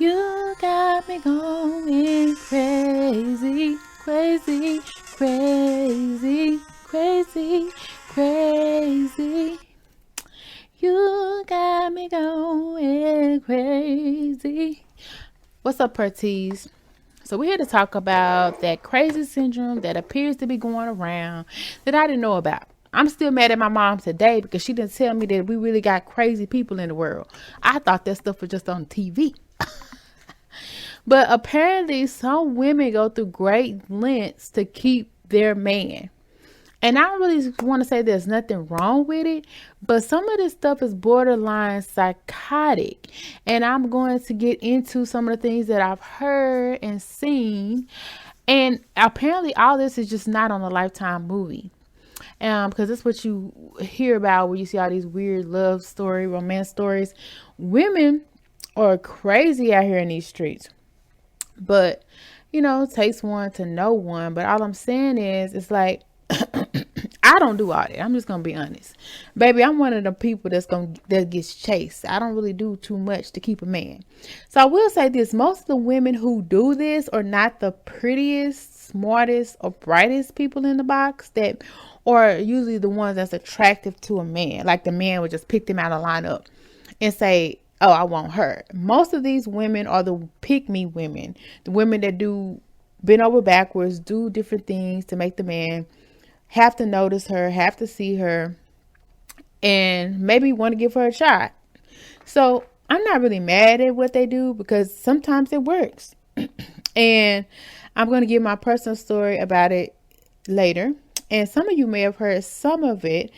You got me going crazy, crazy, crazy, crazy, crazy. You got me going crazy. What's up, Pertees? So we're here to talk about that crazy syndrome that appears to be going around that I didn't know about. I'm still mad at my mom today because she didn't tell me that we really got crazy people in the world. I thought that stuff was just on TV. But apparently some women go through great lengths to keep their man. And I don't really want to say there's nothing wrong with it, but some of this stuff is borderline psychotic. And I'm going to get into some of the things that I've heard and seen. And apparently all this is just not on a Lifetime movie. Because that's what you hear about when you see all these weird love story, romance stories. Women are crazy out here in these streets. But, it takes one to know one. But all I'm saying is, it's like, I don't do all that. I'm just gonna be honest, baby. I'm one of the people that gets chased. I don't really do too much to keep a man. So I will say this: most of the women who do this are not the prettiest, smartest, or brightest people in the box. That are usually the ones that's attractive to a man. Like the man would just pick them out of lineup and say, "Oh, I want her." Most of these women are the pick me women, the women that do bend over backwards, do different things to make the man have to notice her, have to see her, and maybe want to give her a shot. So I'm not really mad at what they do because sometimes it works. And I'm going to give my personal story about it later. And some of you may have heard some of it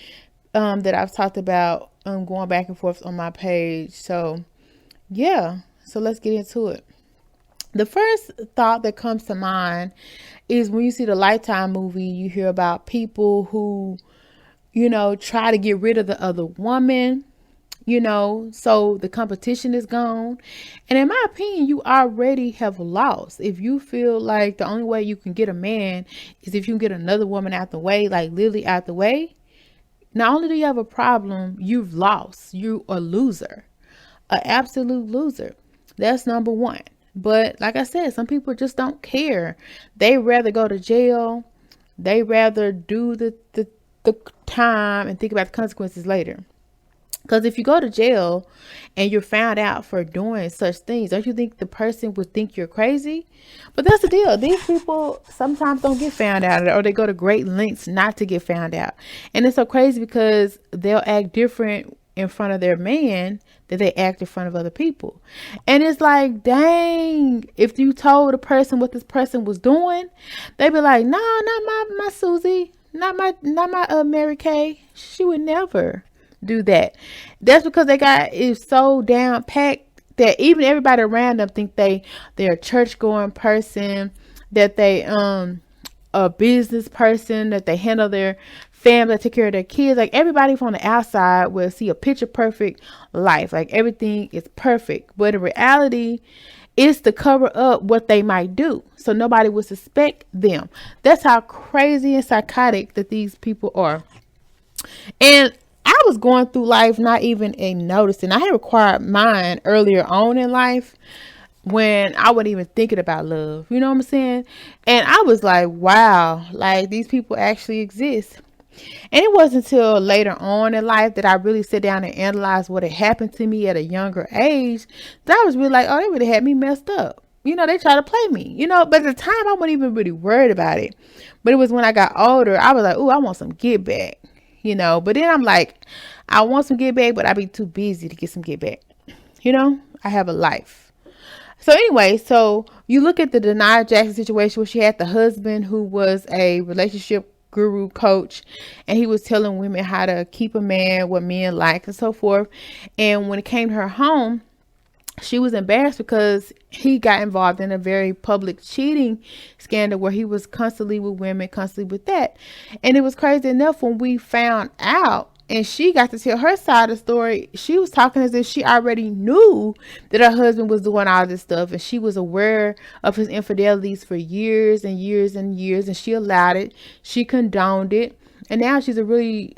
that I've talked about going back and forth on my page. So yeah, so let's get into it. The first thought that comes to mind is when you see the Lifetime movie, you hear about people who, try to get rid of the other woman, so the competition is gone. And in my opinion, you already have lost. If you feel like the only way you can get a man is if you can get another woman out the way, like literally out the way, not only do you have a problem, you've lost. You a loser, an absolute loser. That's number one. But like I said, some people just don't care. They rather go to jail. They rather do the time and think about the consequences later. Because if you go to jail and you're found out for doing such things, don't you think the person would think you're crazy? But that's the deal. These people sometimes don't get found out, or they go to great lengths not to get found out. And it's so crazy because they'll act different in front of their man that they act in front of other people. And it's like, dang, if you told a person what this person was doing, they'd be like, no, not my Susie, not my Mary Kay. She would never do that. That's because they got it so down packed that even everybody around them think they're a church going person, that they a business person, that they handle their family, take care of their kids. Like everybody from the outside will see a picture perfect life, like everything is perfect, but in reality it's to cover up what they might do so nobody would suspect them. That's how crazy and psychotic that these people are. And I was going through life not even noticing. I had acquired mine earlier on in life when I wasn't even thinking about love. You know what I'm saying? And I was like, wow, like these people actually exist. And it wasn't until later on in life that I really sit down and analyze what had happened to me at a younger age, that I was really like, oh, they really had me messed up. They try to play me, but at the time I wasn't even really worried about it. But it was when I got older, I was like, oh, I want some get back, but then I'm like, I want some get back, but I'd be too busy to get some get back. I have a life. So anyway, so you look at the Denai Jackson situation where she had the husband who was a relationship guru coach, and he was telling women how to keep a man, what men like, and so forth. And when it came to her home, she was embarrassed because he got involved in a very public cheating scandal where he was constantly with women, constantly with that. And it was crazy enough when we found out and she got to tell her side of the story. She was talking as if she already knew that her husband was doing all this stuff, and she was aware of his infidelities for years and years and years, and she allowed it. She condoned it. And now she's a really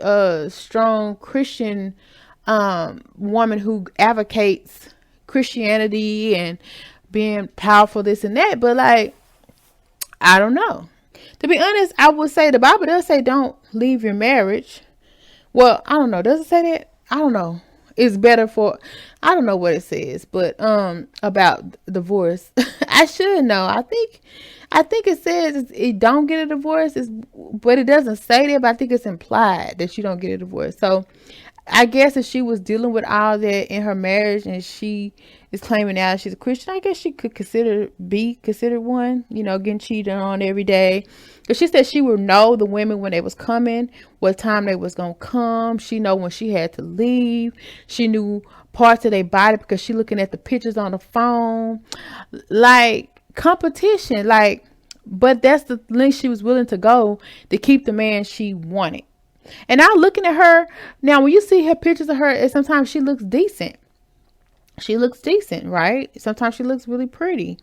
strong Christian woman who advocates Christianity and being powerful, this and that. But like, I don't know. To be honest, I would say the Bible does say don't leave your marriage. Well, I don't know. Does it say that? I don't know. It's better for, I don't know what it says, but about divorce. I should know. I think it says it don't get a divorce. But it doesn't say that. But I think it's implied that you don't get a divorce. So I guess if she was dealing with all that in her marriage and she is claiming now she's a Christian, I guess she could be considered one, getting cheated on every day. Because she said she would know the women when they was coming, what time they was going to come. She know when she had to leave. She knew parts of their body because she looking at the pictures on the phone. Like competition, but that's the length she was willing to go to keep the man she wanted. And now looking at her, now when you see her pictures of her, sometimes she looks decent. She looks decent, right? Sometimes she looks really pretty.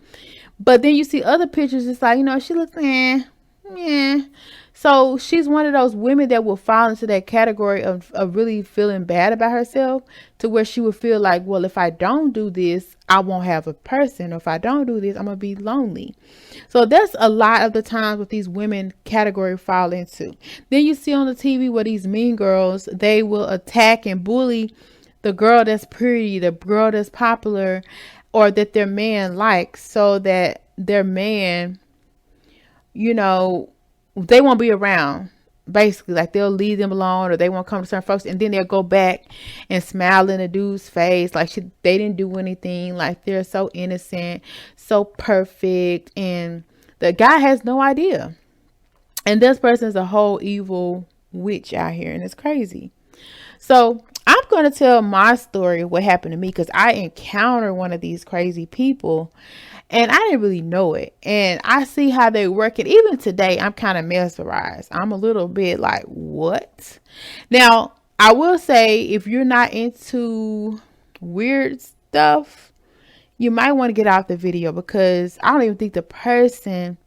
But then you see other pictures, it's like, she looks, yeah. So she's one of those women that will fall into that category of really feeling bad about herself, to where she would feel like, well, if I don't do this, I won't have a person. Or if I don't do this, I'm going to be lonely. So that's a lot of the times what these women category fall into. Then you see on the TV where these mean girls, they will attack and bully the girl that's pretty, the girl that's popular, or that their man likes, so that their man, they won't be around. Basically, like they'll leave them alone, or they won't come to certain folks, and then they'll go back and smile in the dude's face like they didn't do anything, like they're so innocent, so perfect, and the guy has no idea. And this person is a whole evil witch out here, and it's crazy. So I'm going to tell my story, what happened to me, because I encountered one of these crazy people and I didn't really know it. And I see how they work it. Even today, I'm kind of mesmerized. I'm a little bit like, what? Now, I will say, if you're not into weird stuff, you might want to get off the video, because I don't even think the person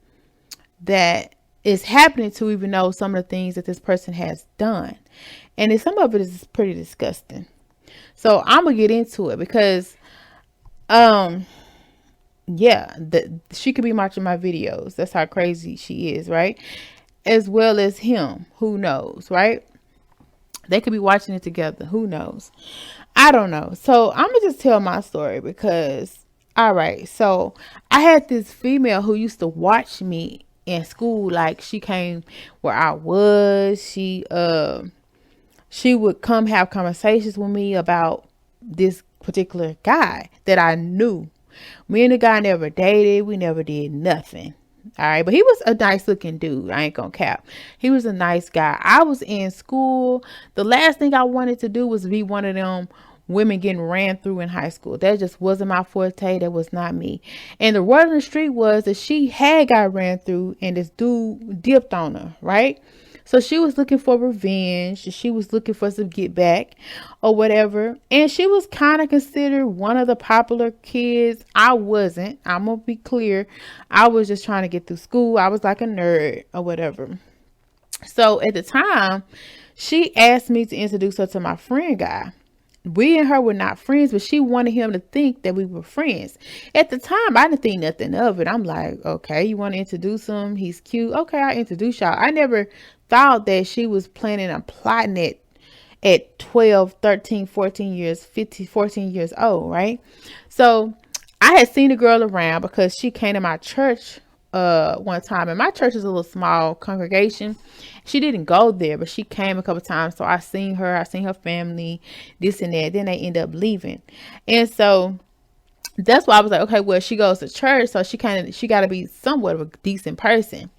that is happening to even know some of the things that this person has done. And some of it is pretty disgusting. So I'm going to get into it because, she could be watching my videos. That's how crazy she is, right? As well as him. Who knows, right? They could be watching it together. Who knows? I don't know. So I'm going to just tell my story because, all right. So I had this female who used to watch me in school. Like, she came where I was. She would come have conversations with me about this particular guy that I knew. Me and the guy never dated. We never did nothing. All right. But he was a nice looking dude. I ain't gonna cap. He was a nice guy. I was in school. The last thing I wanted to do was be one of them women getting ran through in high school. That just wasn't my forte. That was not me. And the word on the street was that she had got ran through and this dude dipped on her. Right. So she was looking for revenge. She was looking for some get back or whatever. And she was kind of considered one of the popular kids. I wasn't. I'm going to be clear. I was just trying to get through school. I was like a nerd or whatever. So at the time, she asked me to introduce her to my friend guy. We and her were not friends, but she wanted him to think that we were friends. At the time, I didn't think nothing of it. I'm like, okay, you want to introduce him? He's cute. Okay, I'll introduce y'all. I never thought that she was planning on plotting it at 12, 13, 14 years, 15, 14 years old, right? So I had seen the girl around because she came to my church one time, and my church is a little small congregation. She didn't go there, but she came a couple times. So I seen her family, this and that. Then they end up leaving. And so that's why I was like, okay, well, she goes to church, so she got to be somewhat of a decent person.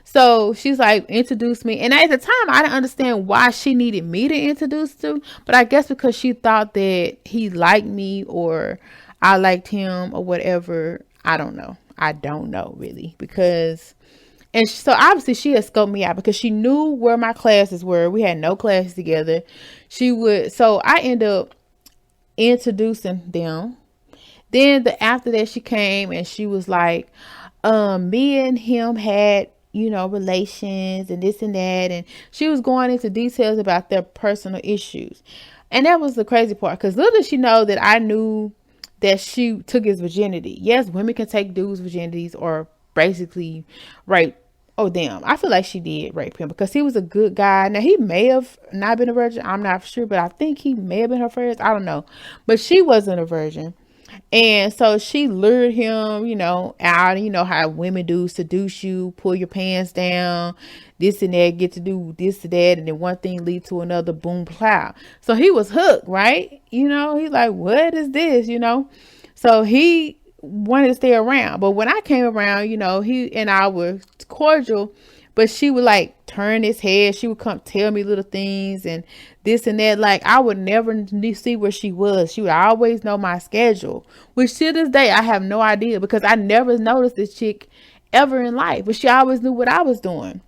So she's like, introduce me. And at the time, I didn't understand why she needed me to introduce to, but I guess because she thought that he liked me or I liked him or whatever. I don't know really, because, and so obviously she had scoped me out because she knew where my classes were. We had no classes together. So I ended up introducing them. Then after that, she came and she was like, me and him had, relations and this and that. And she was going into details about their personal issues. And that was the crazy part, because little did she know that I knew that she took his virginity. Yes, women can take dudes' virginities or basically rape. Oh, damn. I feel like she did rape him because he was a good guy. Now, he may have not been a virgin. I'm not sure, but I think he may have been her first. I don't know. But she wasn't a virgin. And so she lured him, out. You know how women do, seduce you, pull your pants down, this and that, get to do this and that. And then one thing lead to another, boom, plow. So he was hooked, right? He's like, what is this? So he wanted to stay around. But when I came around, he and I were cordial, but she would like turn his head. She would come tell me little things and this and that. Like I would never see where she was. She would always know my schedule, which to this day, I have no idea because I never noticed this chick ever in life, but she always knew what I was doing.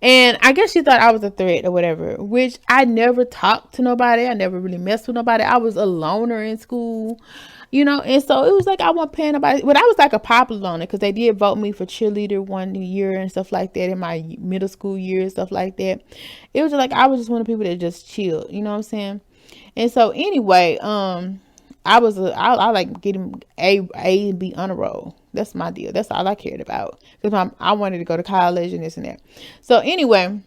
And I guess she thought I was a threat or whatever, which I never talked to nobody. I never really messed with nobody. I was a loner in school, and so it was like I wasn't paying nobody. But I was like a popular loner because they did vote me for cheerleader one year and stuff like that in my middle school year and stuff like that. It was just like I was just one of the people that just chilled, you know what I'm saying? And so anyway, I like getting A and B honor roll. That's my deal. That's all I cared about because I wanted to go to college and this and that. So anyway,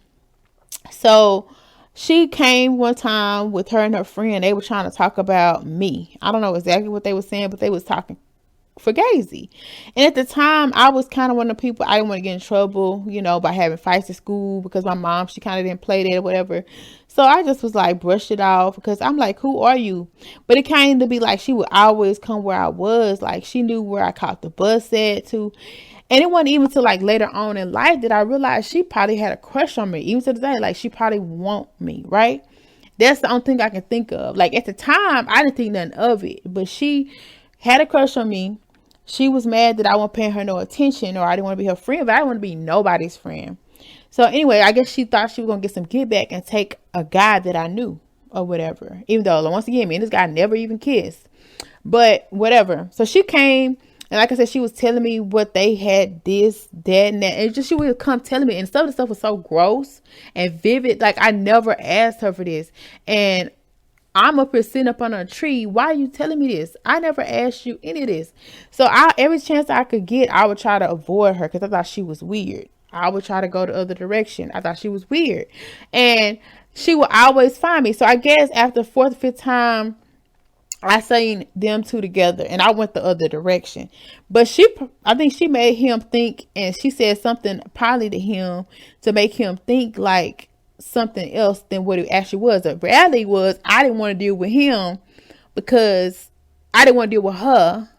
so she came one time with her and her friend. They were trying to talk about me. I don't know exactly what they were saying, but they was talking fugazi. And at the time, I was kind of one of the people, I didn't want to get in trouble, by having fights at school because my mom, she kind of didn't play that or whatever. So I just was like, brushed it off because I'm like, who are you? But it came to be like, she would always come where I was. Like she knew where I caught the bus at too. And it wasn't even till like later on in life that I realized she probably had a crush on me. Even to today, like she probably want me, right? That's the only thing I can think of. Like at the time, I didn't think nothing of it, but she had a crush on me. She was mad that I wasn't paying her no attention or I didn't want to be her friend, but I didn't want to be nobody's friend. So anyway, I guess she thought she was going to get some get back and take a guy that I knew or whatever. Even though, once again, me and this guy never even kissed. But whatever. So she came and like I said, she was telling me what they had, this, that, and that. And just she would come telling me. And some of the stuff was so gross and vivid. Like I never asked her for this. And I'm up here sitting up on a tree. Why are you telling me this? I never asked you any of this. So every chance I could get, I would try to avoid her because I thought she was weird. I would try to go the other direction. I thought she was weird. And she would always find me. So I guess after fourth or fifth time, I seen them two together and I went the other direction. But I think she made him think, and she said something probably to him to make him think like something else than what it actually was. The reality was I didn't want to deal with him because I didn't want to deal with her.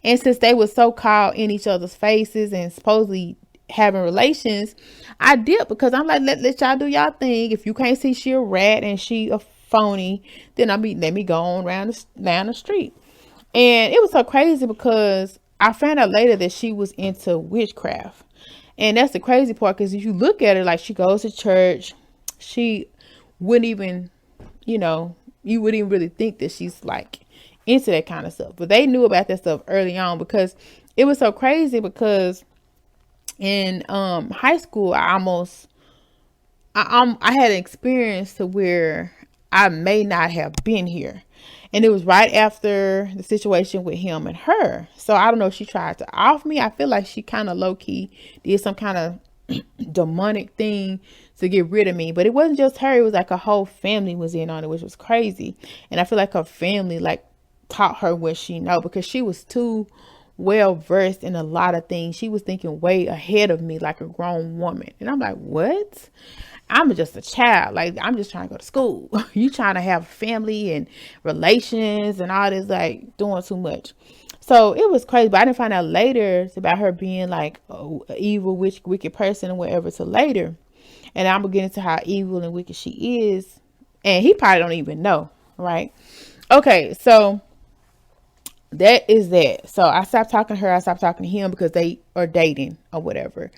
And since they were so called in each other's faces and supposedly having relations, I did because I'm like, let y'all do y'all thing. If you can't see she a rat and she a phony, then let me go on down the street. And it was so crazy because I found out later that she was into witchcraft. And that's the crazy part because if you look at her, like she goes to church, she wouldn't even, you wouldn't even really think that she's like into that kind of stuff. But they knew about that stuff early on because it was so crazy because in high school, I had an experience to where I may not have been here. And it was right after the situation with him and her. So I don't know if she tried to off me. I feel like she kind of low key did some kind of demonic thing to get rid of me. But it wasn't just her. It was like a whole family was in on it, which was crazy. And I feel like her family like taught her what she know because she was too well versed in a lot of things. She was thinking way ahead of me like a grown woman. And I'm like, what? I'm just a child. Like, I'm just trying to go to school. You trying to have family and relations and all this, like doing too much. So it was crazy. But I didn't find out later about her being like an evil, wicked person or whatever till later. And I'm going to get into how evil and wicked she is. And he probably don't even know. Right. Okay. So that is that. So I stopped talking to her. I stopped talking to him because they are dating or whatever.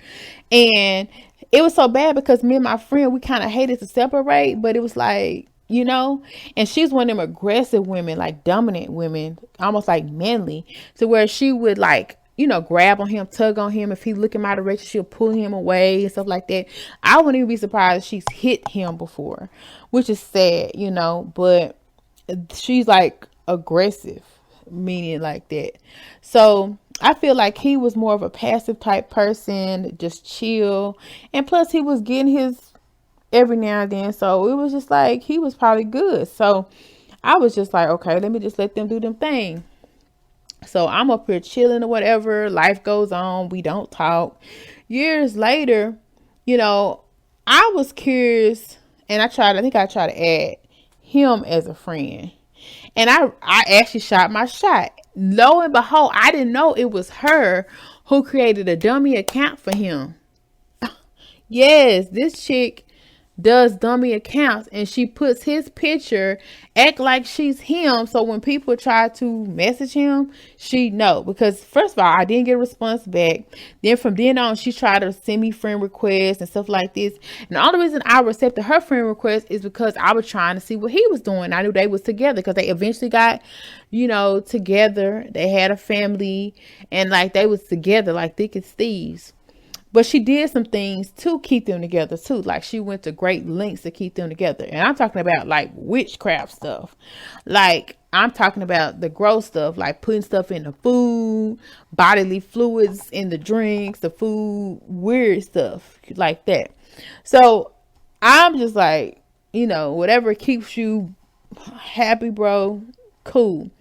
And it was so bad because me and my friend, we kind of hated to separate, but it was like, and she's one of them aggressive women, like dominant women, almost like manly, to where she would like, grab on him, tug on him. If he look in my direction, she'll pull him away and stuff like that. I wouldn't even be surprised if she's hit him before, which is sad, but she's like aggressive. meaning like that. So I feel like he was more of a passive type person, just chill. And plus he was getting his every now and then. So it was just like, he was probably good. So I was just like, okay, let me just let them do them thing. So I'm up here chilling or whatever. Life goes on. We don't talk. Years later, you know, I was curious, and I tried to add him as a friend. And I actually shot my shot. Lo and behold, I didn't know it was her who created a dummy account for him. Yes, this chick does dummy accounts, and she puts his picture, act like she's him, so when people try to message him, she know. Because first of all, I didn't get a response back. Then from then on, she tried to send me friend requests and stuff like this. And the only reason I accepted her friend request is because I was trying to see what he was doing. I knew they was together because they eventually got, together. They had a family, and like they was together like thick as thieves. But she did some things to keep them together too. Like she went to great lengths to keep them together. And I'm talking about like witchcraft stuff. Like I'm talking about the gross stuff, like putting stuff in the food, bodily fluids in the drinks, the food, weird stuff like that. So I'm just like, whatever keeps you happy, bro, cool.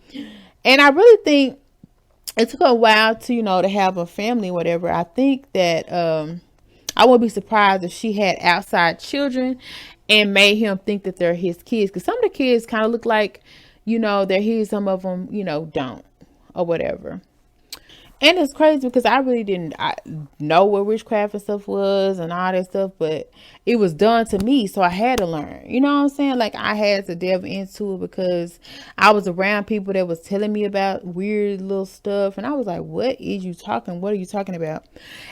And I really think it took a while to, to have a family, whatever. I think that I wouldn't be surprised if she had outside children and made him think that they're his kids. Because some of the kids kind of look like, they're his. Some of them, don't or whatever. And it's crazy because I really didn't know what witchcraft and stuff was and all that stuff, but it was done to me, so I had to learn. You know what I'm saying? Like I had to delve into it because I was around people that was telling me about weird little stuff, and I was like, what are you talking about?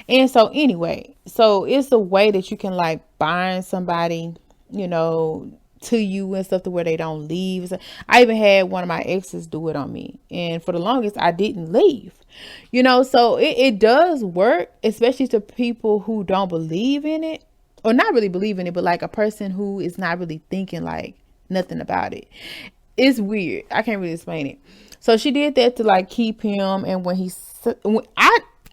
And so anyway, so it's a way that you can like bind somebody, to you and stuff to where they don't leave. I even had one of my exes do it on me, and for the longest I didn't leave. So it does work, especially to people who don't believe in it, or not really believe in it, but like a person who is not really thinking like nothing about it. It's weird. I can't really explain it. So she did that to like keep him, and when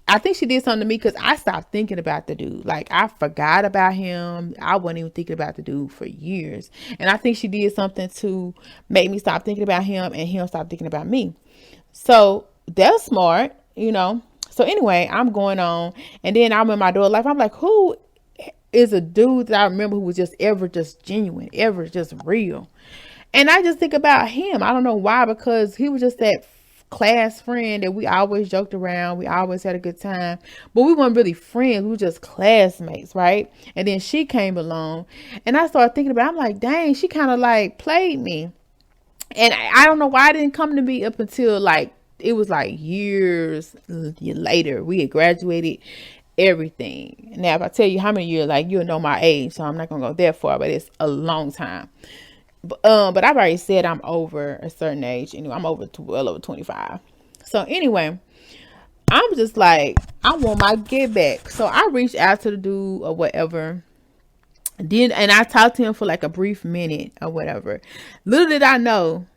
I think she did something to me because I stopped thinking about the dude. Like I forgot about him. I wasn't even thinking about the dude for years. And I think she did something to make me stop thinking about him and him stop thinking about me. So that's smart, So anyway, I'm going on, and then I'm in my door life. I'm like, who is a dude that I remember who was just genuine, ever just real? And I just think about him. I don't know why, because he was just that class friend that we always joked around. We always had a good time, but we weren't really friends. We were just classmates, right? And then she came along, and I started thinking about it. I'm like, dang, she kind of like played me. And I don't know why it didn't come to me up until like it was like years later. We had graduated, everything. Now, if I tell you how many years, like you'll know my age, so I'm not gonna go that far, but it's a long time. But I've already said I'm over a certain age. Anyway, I'm well over 25. So anyway, I'm just like, I want my get back. So I reached out to the dude or whatever. And I talked to him for like a brief minute or whatever. Little did I know,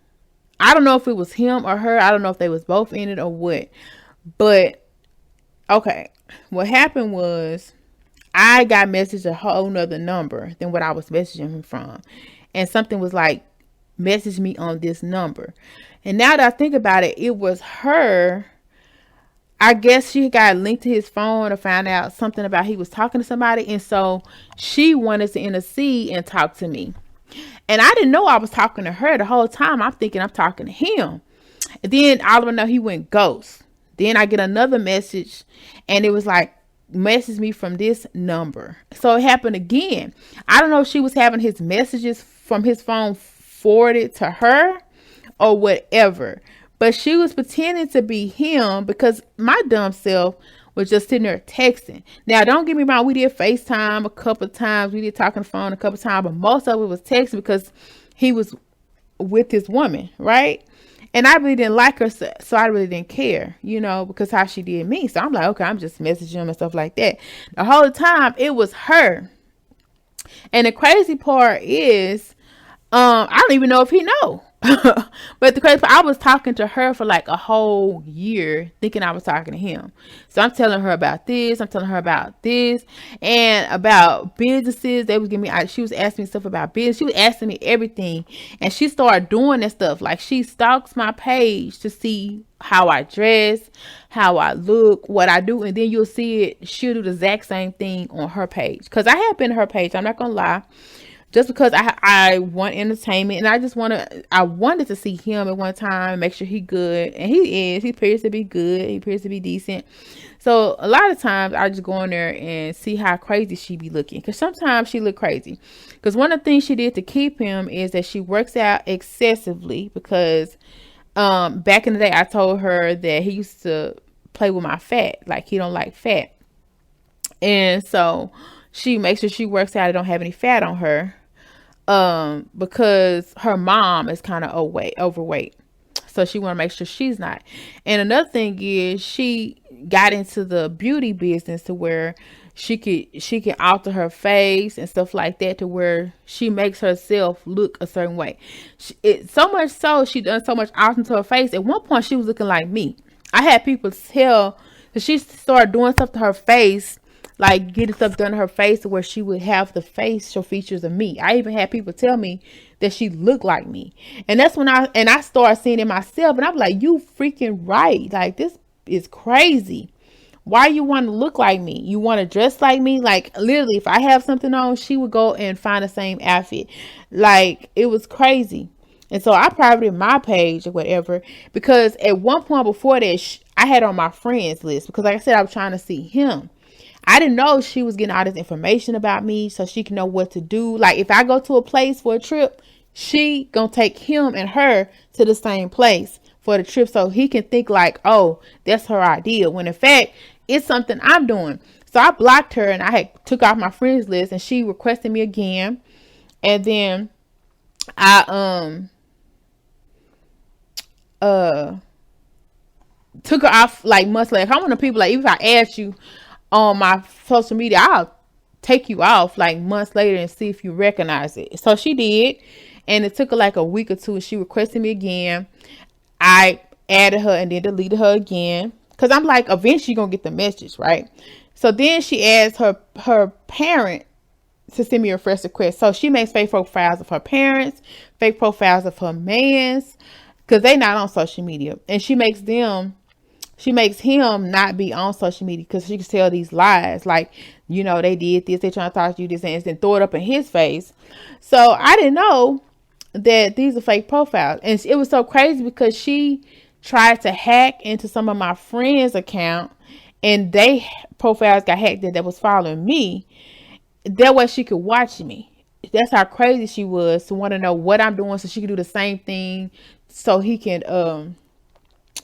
I don't know if it was him or her. I don't know if they was both in it or what. But okay, what happened was I got messaged a whole nother number than what I was messaging him from. And something was like, message me on this number. And now that I think about it, it was her. I guess she got linked to his phone to find out something about he was talking to somebody. And so she wanted to intercede and talk to me. And I didn't know I was talking to her the whole time. I'm thinking I'm talking to him. And then all of a sudden he went ghost. Then I get another message, and it was like, message me from this number. So it happened again. I don't know if she was having his messages from his phone forwarded to her or whatever, but she was pretending to be him because my dumb self was just sitting there texting. Now, don't get me wrong, we did FaceTime a couple of times, we did talk on the phone a couple of times, but most of it was texting because he was with his woman, right? And I really didn't like her, so I really didn't care, because how she did me. So I'm like, okay, I'm just messaging him and stuff like that. The whole time it was her. And the crazy part is, I don't even know if he know. But the crazy part, I was talking to her for like a whole year thinking I was talking to him. So I'm telling her about this, I'm telling her about this, and about businesses. They was giving me, she was asking me stuff about business. She was asking me everything. And she started doing that stuff. Like, she stalks my page to see how I dress, how I look, what I do. And then you'll see it, she'll do the exact same thing on her page. Because I have been to her page, I'm not going to lie. Just because I want entertainment, and I wanted to see him at one time, make sure he good, and he appears to be good, he appears to be decent. So a lot of times I just go in there and see how crazy she be looking, because sometimes she look crazy. Because one of the things she did to keep him is that she works out excessively, because back in the day I told her that he used to play with my fat, like he don't like fat, and so she makes sure she works out and don't have any fat on her, because her mom is kind of overweight, so she want to make sure she's not. And another thing is, she got into the beauty business to where she can alter her face and stuff like that, to where she makes herself look a certain way. So much so, she done so much altering to her face. At one point she was looking like me. I had people tell that she started doing stuff to her face, like getting stuff done to her face to where she would have the facial features of me. I even had people tell me that she looked like me. And that's when I started seeing it myself, and I'm like, you freaking right. Like, this is crazy. Why you want to look like me? You want to dress like me? Like, literally, if I have something on, she would go and find the same outfit. Like, it was crazy. And so I privated my page or whatever, because at one point before that, I had on my friends list, because like I said, I was trying to see him. I didn't know she was getting all this information about me so she can know what to do. Like, if I go to a place for a trip, she gonna take him and her to the same place for the trip, so he can think like, oh, that's her idea, when in fact it's something I'm doing. So I blocked her, and I had took off my friends list, and she requested me again. And then I took her off like months later. I'm one of the people, like, even if I ask you on my social media, I'll take you off like months later and see if you recognize it. So she did, and it took her like a week or two, and she requested me again. I added her and then deleted her again, because I'm like, eventually you're gonna get the message, right? So then she asked her parent to send me a fresh request. So she makes fake profiles of her parents, fake profiles of her mans, because they not on social media, and she makes him not be on social media, because she can tell these lies, like, you know, they did this, they trying to talk to you this, and then throw it up in his face. So I didn't know that these are fake profiles. And it was so crazy, because she tried to hack into some of my friends' account, and they profiles got hacked that was following me. That way she could watch me. That's how crazy she was, to want to know what I'm doing so she could do the same thing, so he can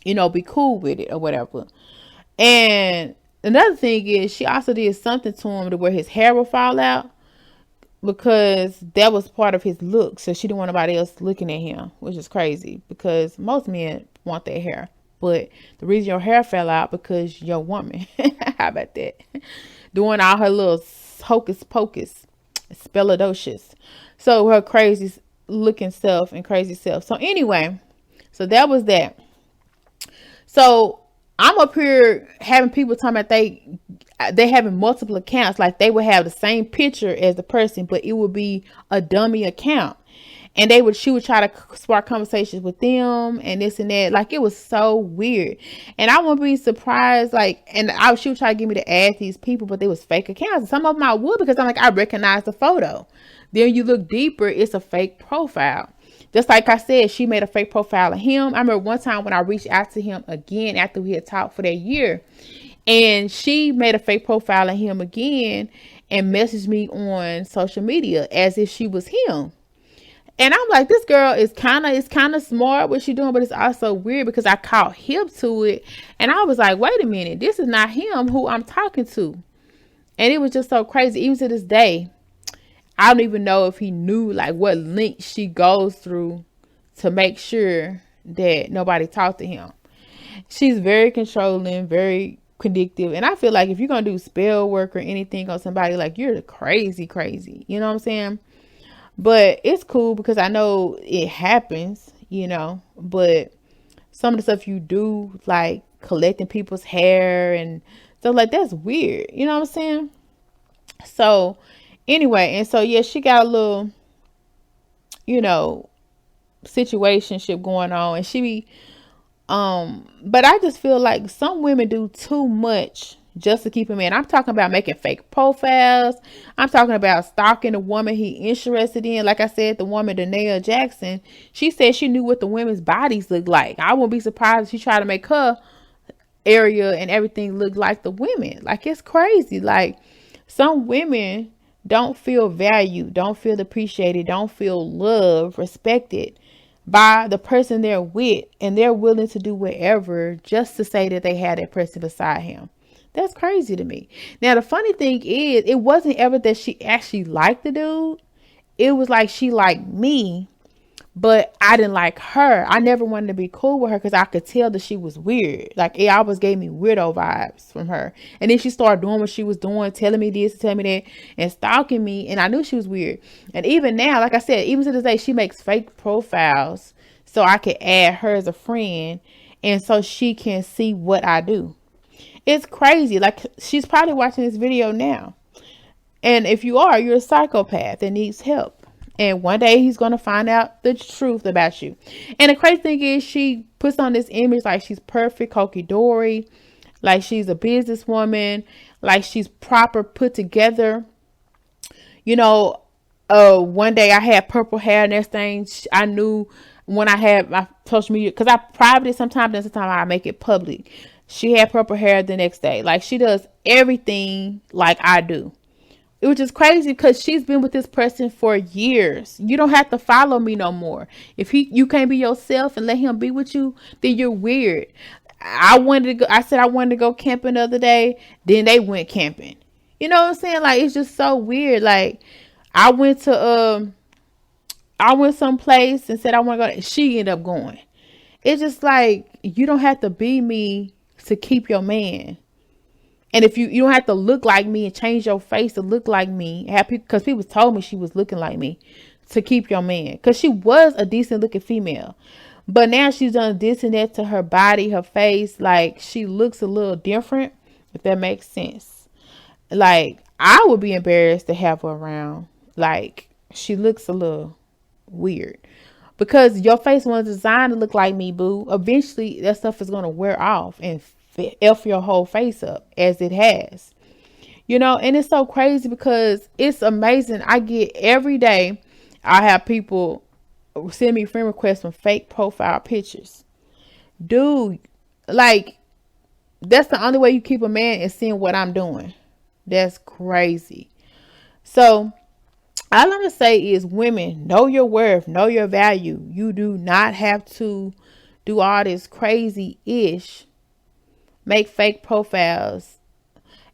be cool with it or whatever. And another thing is, she also did something to him to where his hair will fall out, because that was part of his look. So she didn't want nobody else looking at him, which is crazy, because most men want their hair. But the reason your hair fell out, because you're a woman. How about that? Doing all her little hocus pocus, spelladocious. So her crazy looking self and crazy self. So anyway, so that was that. So I'm up here having people talking about they having multiple accounts, like they would have the same picture as the person, but it would be a dummy account, and she would try to spark conversations with them and this and that. Like, it was so weird, and I wouldn't be surprised. Like, she would try to get me to add these people, but they was fake accounts. Some of them I would, because I'm like, I recognize the photo. Then you look deeper, it's a fake profile. Just like I said, she made a fake profile of him. I remember one time when I reached out to him again after we had talked for that year, and she made a fake profile of him again and messaged me on social media as if she was him. And I'm like, this girl is kind of smart what she doing, but it's also weird, because I caught hip to it, and I was like, wait a minute, this is not him who I'm talking to. And it was just so crazy. Even to this day, I don't even know if he knew like what length she goes through to make sure that nobody talked to him. She's very controlling, very predictive. And I feel like if you're going to do spell work or anything on somebody, like, you're crazy. You know what I'm saying? But it's cool, because I know it happens. you know, but some of the stuff you do, like collecting people's hair and stuff like that's weird. You know what I'm saying? So anyway, and so yeah, she got a little, you know, situationship going on, and she be but I just feel like some women do too much just to keep him in. I'm talking about making fake profiles. I'm talking about stalking the woman he interested in. Like I said, the woman Danae Jackson, she said she knew what the women's bodies looked like. I wouldn't be surprised if she tried to make her area and everything look like the women. Like, it's crazy. Like, some women don't feel valued, don't feel appreciated, don't feel loved, respected by the person they're with, and they're willing to do whatever just to say that they had that person beside him. That's crazy to me. Now, the funny thing is, it wasn't ever that she actually liked the dude. It was like she liked me, but I didn't like her. I never wanted to be cool with her because I could tell that she was weird. Like, it always gave me weirdo vibes from her. And then she started doing what she was doing, telling me this, telling me that, and stalking me. And I knew she was weird. And even now, like I said, even to this day, she makes fake profiles so I can add her as a friend and so she can see what I do. It's crazy. Like, she's probably watching this video now. And if you are, you're a psychopath that needs help. And one day he's going to find out the truth about you. And the crazy thing is, she puts on this image like she's perfect, Koki Dory, like she's a businesswoman, like she's proper put together. You know, one day I had purple hair and everything. I knew when I had my social media, because I private it sometimes, and sometimes I make it public. She had purple hair the next day. Like, she does everything like I do. Which is crazy because she's been with this person for years. You don't have to follow me no more. If you can't be yourself and let him be with you, then you're weird. I said I wanted to go camping the other day. Then they went camping. You know what I'm saying? Like, it's just so weird. Like, I went someplace and said I want to go. She ended up going. It's just like, you don't have to be me to keep your man. And if you don't have to look like me and change your face to look like me, because people told me she was looking like me, to keep your man. Because she was a decent looking female. But now she's done this and that to her body, her face. Like, she looks a little different, if that makes sense. Like, I would be embarrassed to have her around. Like, she looks a little weird. Because your face wasn't designed to look like me, boo. Eventually, that stuff is going to wear off and F your whole face up, as it has, you know. And it's so crazy because it's amazing. I get every day, I have people send me friend requests from fake profile pictures. Dude, like, that's the only way you keep a man is seeing what I'm doing. That's crazy. So all I'm gonna say is, women, know your worth, know your value. You do not have to do all this crazy ish, make fake profiles,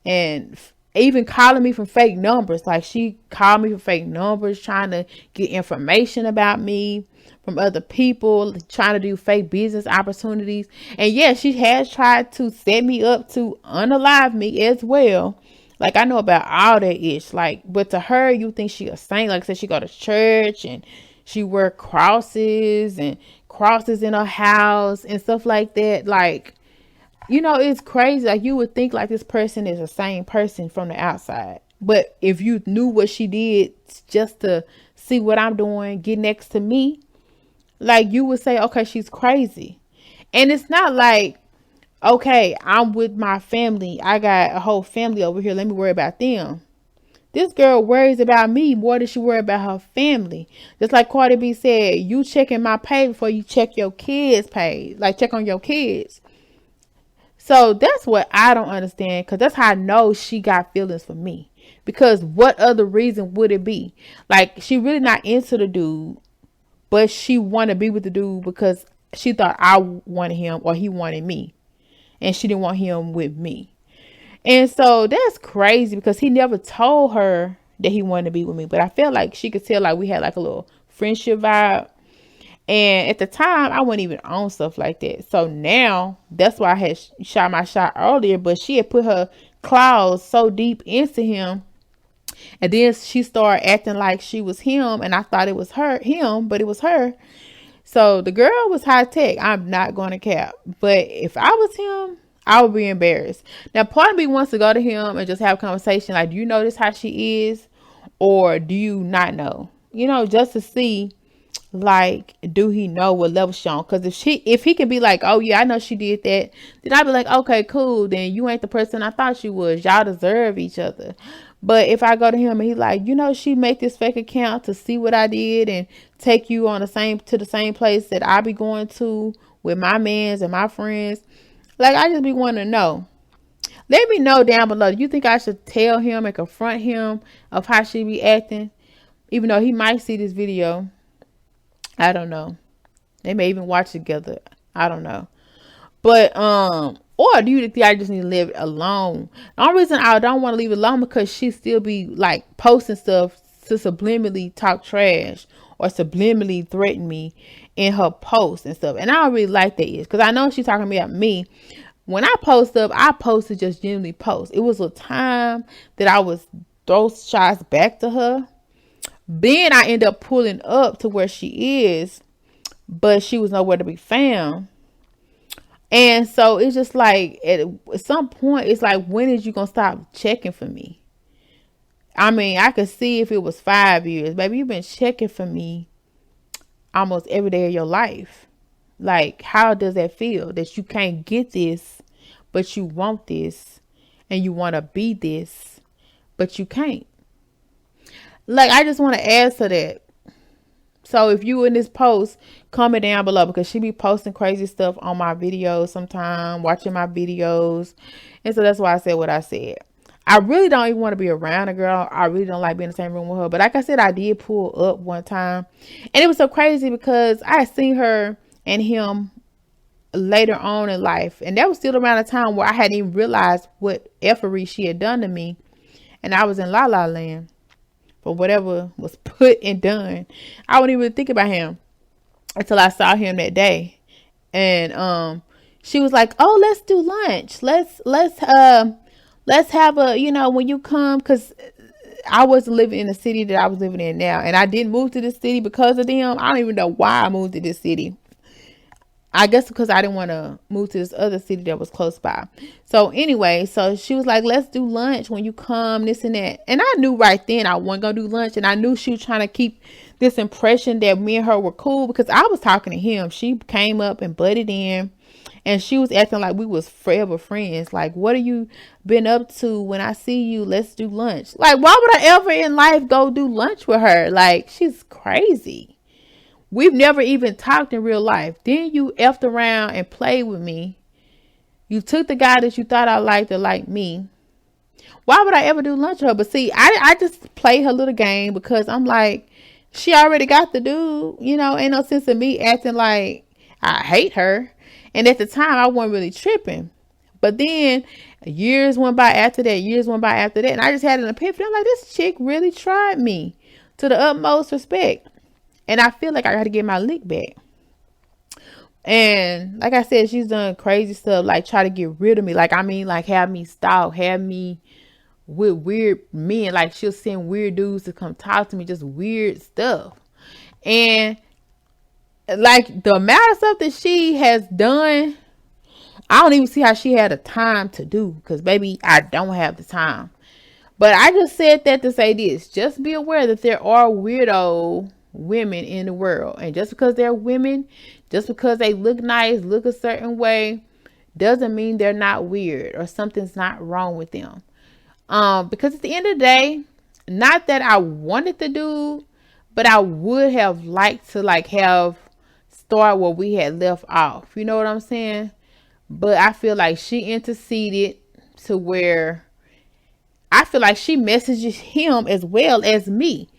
and even calling me from fake numbers. Like, she called me from fake numbers, trying to get information about me from other people, trying to do fake business opportunities. And yeah, she has tried to set me up to unalive me as well. Like, I know about all that ish. Like, but to her, you think she a saint. Like I said, she go to church and she wear crosses and crosses in her house and stuff like that. Like, you know, it's crazy. Like, you would think like this person is the same person from the outside. But if you knew what she did just to see what I'm doing, get next to me, like, you would say, okay, she's crazy. And it's not like, okay, I'm with my family, I got a whole family over here, let me worry about them. This girl worries about me more than she worry about her family. Just like Cardi B said, you checking my page before you check your kids' page. Like, check on your kids. So that's what I don't understand, because that's how I know she got feelings for me. Because what other reason would it be? Like, she really not into the dude, but she want to be with the dude because she thought I wanted him or he wanted me. And she didn't want him with me. And so that's crazy, because he never told her that he wanted to be with me. But I felt like she could tell, like, we had like a little friendship vibe. And at the time, I wasn't even on stuff like that. So now, that's why I had shot my shot earlier. But she had put her claws so deep into him. And then she started acting like she was him. And I thought it was him, but it was her. So the girl was high tech. I'm not going to cap. But if I was him, I would be embarrassed. Now, part of me wants to go to him and just have a conversation. Like, do you notice how she is? Or do you not know? Just to see, like, do he know what level she's on? Because if he can be like, oh yeah, I know she did that, then I'd be like, okay, cool. Then you ain't the person I thought you was. Y'all deserve each other. But if I go to him and he's like, she make this fake account to see what I did and take you to the same place that I be going to with my mans and my friends, like, I just be wanting to know. Let me know down below. Do you think I should tell him and confront him of how she be acting? Even though he might see this video. I don't know. They may even watch together. I don't know. But, or do you think I just need to leave it alone? The only reason I don't want to leave it alone because she still be like posting stuff to subliminally talk trash or subliminally threaten me in her posts and stuff. And I don't really like that because I know she's talking about me. When I post up, I post to just genuinely post. It was a time that I was throw shots back to her. Then I end up pulling up to where she is, but she was nowhere to be found. And so it's just like at some point, it's like, when is you gonna stop checking for me? I mean, I could see if it was 5 years, baby, you've been checking for me almost every day of your life. Like, how does that feel that you can't get this, but you want this, and you want to be this, but you can't? Like, I just want to add to that. So if you in this post, comment down below because she be posting crazy stuff on my videos sometime, watching my videos. And so that's why I said what I said. I really don't even want to be around a girl. I really don't like being in the same room with her. But like I said, I did pull up one time. And it was so crazy because I had seen her and him later on in life. And that was still around the time where I hadn't even realized what effery she had done to me. And I was in La La Land. For whatever was put and done. I wouldn't even think about him until I saw him that day. And she was like, oh, let's do lunch. Let's have a, when you come, because I wasn't living in the city that I was living in now. And I didn't move to this city because of them. I don't even know why I moved to this city. I guess because I didn't want to move to this other city that was close by. So anyway, so she was like, let's do lunch when you come, this and that. And I knew right then I wasn't going to do lunch. And I knew she was trying to keep this impression that me and her were cool because I was talking to him. She came up and butted in and she was acting like we was forever friends. Like, what have you been up to? When I see you, let's do lunch. Like, why would I ever in life go do lunch with her? Like, she's crazy. We've never even talked in real life. Then you effed around and played with me. You took the guy that you thought I liked to like me. Why would I ever do lunch with her? But see, I just play her little game because I'm like, she already got the dude. Ain't no sense of me acting like I hate her. And at the time, I wasn't really tripping. But then years went by after that. And I just had an epiphany. I'm like, this chick really tried me to the utmost respect. And I feel like I got to get my lick back. And like I said, she's done crazy stuff, like try to get rid of me. Like, have me stalk, have me with weird men. Like, she'll send weird dudes to come talk to me, just weird stuff. And like the amount of stuff that she has done, I don't even see how she had the time to do. Because, baby, I don't have the time. But I just said that to say this. Just be aware that there are weirdo women in the world, and just because they're women, just because they look nice, look a certain way, doesn't mean they're not weird or something's not wrong with them. Because at the end of the day, not that I wanted to do, but I would have liked to have start where we had left off. You know what I'm saying? But I feel like she interceded to where I feel like she messages him as well as me.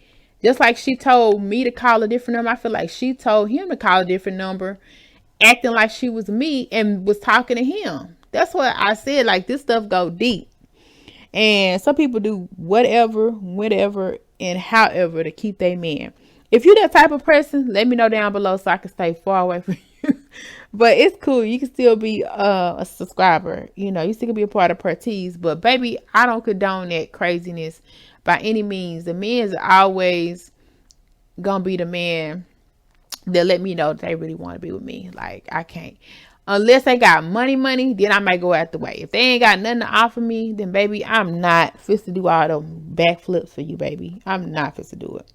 Just like she told me to call a different number, I feel like she told him to call a different number, acting like she was me and was talking to him. That's what I said. Like, this stuff go deep. And some people do whatever, whenever, and however to keep their man. If you're that type of person, let me know down below so I can stay far away from you. But it's cool. You can still be a subscriber. You still can be a part of Pertese. But baby, I don't condone that craziness by any means. The man is always gonna be the man They'll let me know that they really want to be with me. Like, I can't. Unless they got money, then I might go out the way. If they ain't got nothing to offer me, then baby, I'm not fit to do all them backflips for you, baby. I'm not fit to do it.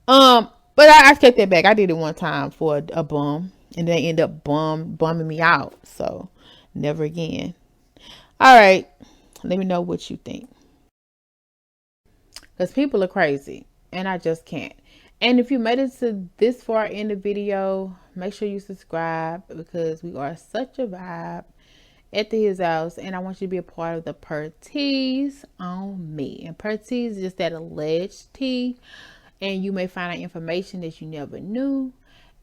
But I take that back. I did it one time for a bum, and they end up bumming me out. So never again. All right, let me know what you think, because people are crazy, and I just can't. And if you made it to this far in the video, make sure you subscribe, because we are such a vibe at the His House, and I want you to be a part of the Pertees on me. And Pertees is just that alleged tea, and you may find out information that you never knew,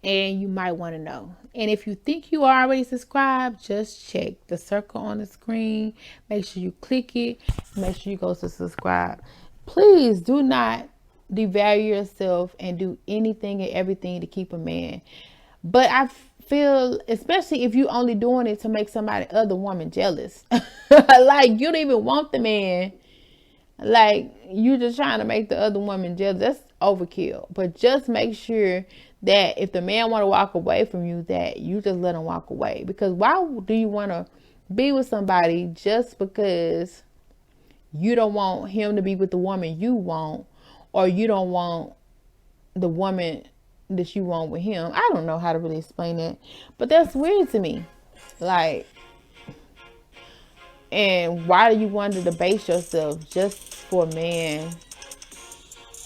and you might want to know. And if you think you are already subscribed, just check the circle on the screen. Make sure you click it. Make sure you go to subscribe. Please do not devalue yourself and do anything and everything to keep a man. But I feel, especially if you only doing it to make somebody other woman jealous, like you don't even want the man, like you just trying to make the other woman jealous. That's overkill. But just make sure that if the man want to walk away from you, that you just let him walk away. Because why do you want to be with somebody just because you don't want him to be with the woman you want, or you don't want the woman that you want with him? I don't know how to really explain that, but that's weird to me. Like, and why do you want to debase yourself just for a man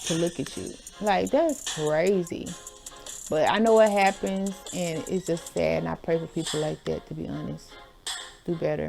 to look at you? Like, that's crazy. But I know what happens, and it's just sad, and I pray for people like that, to be honest. Do better.